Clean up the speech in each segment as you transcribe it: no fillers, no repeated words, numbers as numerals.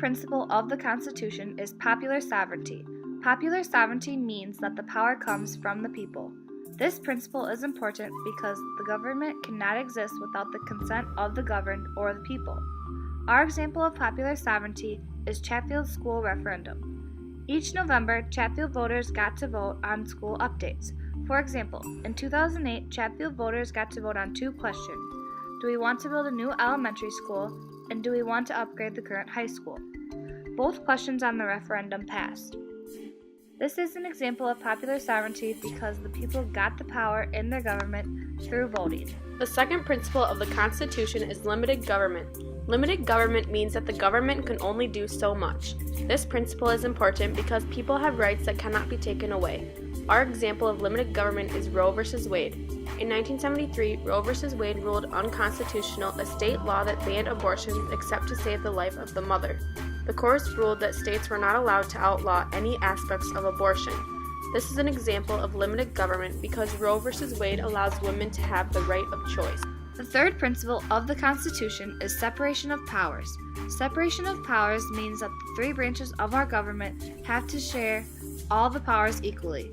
principle of the Constitution is popular sovereignty. Popular sovereignty means that the power comes from the people. This principle is important because the government cannot exist without the consent of the governed or the people. Our example of popular sovereignty is Chatfield school referendum. Each November, Chatfield voters got to vote on school updates. For example, in 2008, Chatfield voters got to vote on 2 questions. Do we want to build a new elementary school, and do we want to upgrade the current high school? Both questions on the referendum passed. This is an example of popular sovereignty because the people got the power in their government through voting. The second principle of the Constitution is limited government. Limited government means that the government can only do so much. This principle is important because people have rights that cannot be taken away. Our example of limited government is Roe v. Wade. In 1973, Roe v. Wade ruled unconstitutional a state law that banned abortions except to save the life of the mother. The courts ruled that states were not allowed to outlaw any aspects of abortion. This is an example of limited government because Roe v. Wade allows women to have the right of choice. The third principle of the Constitution is separation of powers. Separation of powers means that the 3 branches of our government have to share all the powers equally.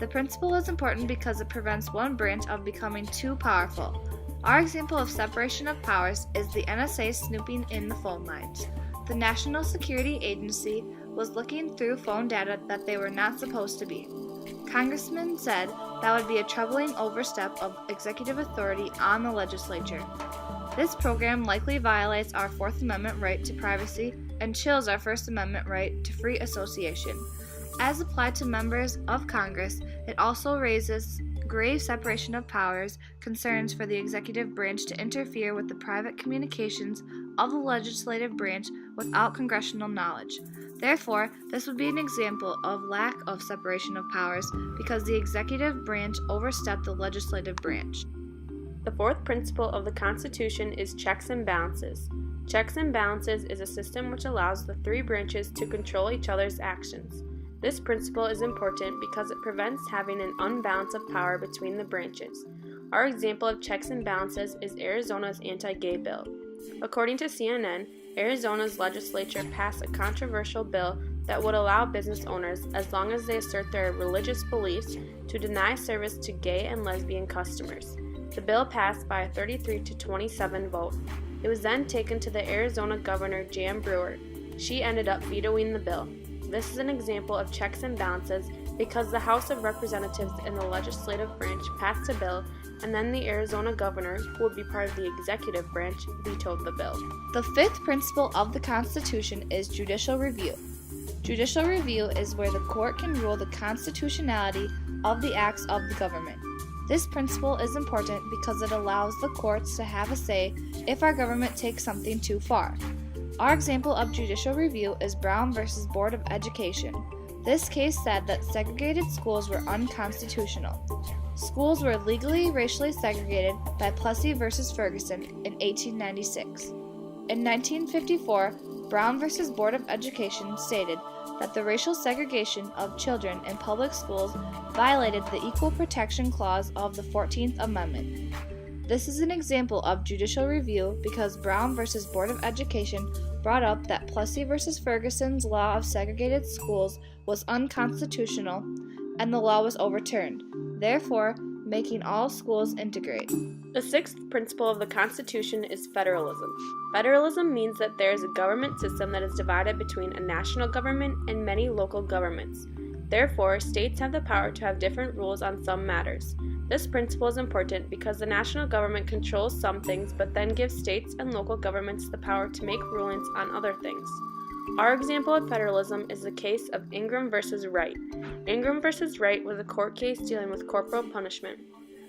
The principle is important because it prevents one branch of becoming too powerful. Our example of separation of powers is the NSA snooping in the phone lines. The National Security Agency was looking through phone data that they were not supposed to be. Congressmen said that would be a troubling overstep of executive authority on the legislature. This program likely violates our Fourth Amendment right to privacy and chills our First Amendment right to free association. As applied to members of Congress, it also raises grave separation of powers concerns for the executive branch to interfere with the private communications of the legislative branch without congressional knowledge. Therefore, this would be an example of lack of separation of powers because the executive branch overstepped the legislative branch. The fourth principle of the Constitution is checks and balances. Checks and balances is a system which allows the 3 branches to control each other's actions. This principle is important because it prevents having an unbalance of power between the branches. Our example of checks and balances is Arizona's anti-gay bill. According to CNN, Arizona's legislature passed a controversial bill that would allow business owners, as long as they assert their religious beliefs, to deny service to gay and lesbian customers. The bill passed by a 33-27 vote. It was then taken to the Arizona Governor Jan Brewer. She ended up vetoing the bill. This is an example of checks and balances because the House of Representatives in the legislative branch passed a bill, and then the Arizona governor, who would be part of the executive branch, vetoed the bill. The fifth principle of the Constitution is judicial review. Judicial review is where the court can rule the constitutionality of the acts of the government. This principle is important because it allows the courts to have a say if our government takes something too far. Our example of judicial review is Brown v. Board of Education. This case said that segregated schools were unconstitutional. Schools were legally racially segregated by Plessy v. Ferguson in 1896. In 1954, Brown v. Board of Education stated that the racial segregation of children in public schools violated the Equal Protection Clause of the 14th Amendment. This is an example of judicial review because Brown v. Board of Education brought up that Plessy v. Ferguson's law of segregated schools was unconstitutional and the law was overturned, therefore making all schools integrate. The sixth principle of the Constitution is federalism. Federalism means that there is a government system that is divided between a national government and many local governments. Therefore, states have the power to have different rules on some matters. This principle is important because the national government controls some things but then gives states and local governments the power to make rulings on other things. Our example of federalism is the case of Ingram v. Wright. Ingram v. Wright was a court case dealing with corporal punishment.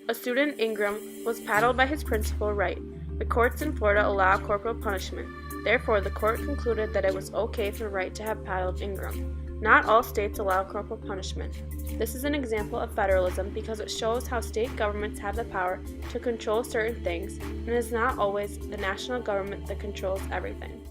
A student, Ingram, was paddled by his principal, Wright. The courts in Florida allow corporal punishment. Therefore, the court concluded that it was okay for Wright to have paddled Ingram. Not all states allow corporal punishment. This is an example of federalism because it shows how state governments have the power to control certain things, and it is not always the national government that controls everything.